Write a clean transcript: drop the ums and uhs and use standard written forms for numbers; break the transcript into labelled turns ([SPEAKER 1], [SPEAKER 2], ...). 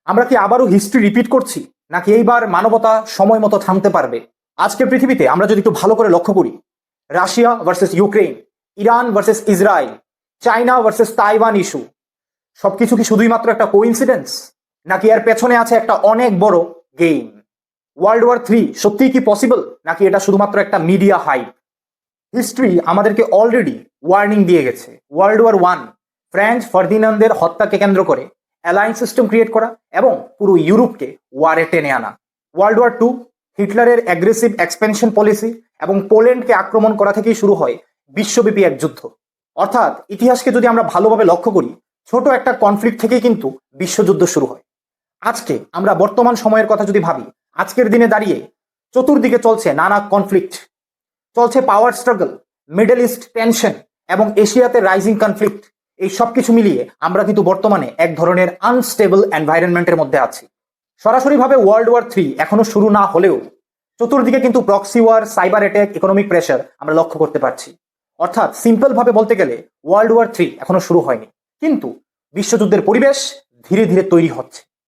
[SPEAKER 1] আমরা কি আবারও হিস্ট্রি রিপিট করছি, নাকি এইবার মানবতা সময় মতো থামতে পারবে? আজকের পৃথিবীতে আমরা যদি একটু ভালো করে লক্ষ্য করি, Russia versus Ukraine, Iran versus Israel, China versus Taiwan issue, সবকিছু কি শুধুই মাত্র একটা কোইন্সিডেন্স, নাকি এর পেছনে আছে একটা অনেক বড় গেম? ওয়ার্ল্ড ওয়ার 3 সত্যিই কি পসিবল, নাকি এটা শুধুমাত্র একটা মিডিয়া হাইপ? হিস্ট্রি আমাদেরকে অলরেডি ওয়ার্নিং দিয়ে গেছে। ওয়ার্ল্ড ওয়ার 1 ফ্রান্স ফার্দিনান্দের হত্যাকে কেন্দ্র করে অ্যালায়েন্স সিস্টেম ক্রিয়েট করা এবং পুরো ইউরোপকে ওয়ারে টেনে আনা। ওয়ার্ল্ড ওয়ার 2 হিটলারের অ্যাগ্রেসিভ এক্সপেনশন পলিসি এবং পোল্যান্ডকে আক্রমণ করা থেকেই শুরু হয় বিশ্বব্যাপী এক যুদ্ধ। অর্থাৎ ইতিহাসকে যদি আমরা ভালোভাবে লক্ষ্য করি, ছোট একটা কনফ্লিক্ট থেকেই কিন্তু বিশ্বযুদ্ধ শুরু হয়। আজকে আমরা বর্তমান সময়ের কথা যদি ভাবি, আজকের দিনে দাঁড়িয়ে চতুর্দিকে চলছে নানা কনফ্লিক্ট, চলছে পাওয়ার স্ট্রাগল, মিডল ইস্ট টেনশন এবং এশিয়াতে রাইজিং কনফ্লিক্ট। এই সব কিছু মিলিয়ে আমরা কিন্তু বর্তমানে এক ধরনের আনস্টেবল এনভায়রনমেন্টের মধ্যে আছি। সরাসরিভাবে ওয়ার্ল্ড ওয়ার 3 এখনো শুরু না হলেও চতুর্দিকে কিন্তু proxy war, cyber attack, economic pressure আমরা লক্ষ্য করতে পারছি। অর্থাৎ সিম্পল ভাবে বলতে গেলে ওয়ার্ল্ড ওয়ার 3 এখনো শুরু হয়নি, কিন্তু বিশ্বযুদ্ধের পরিবেশ ধীরে ধীরে তৈরি হচ্ছে।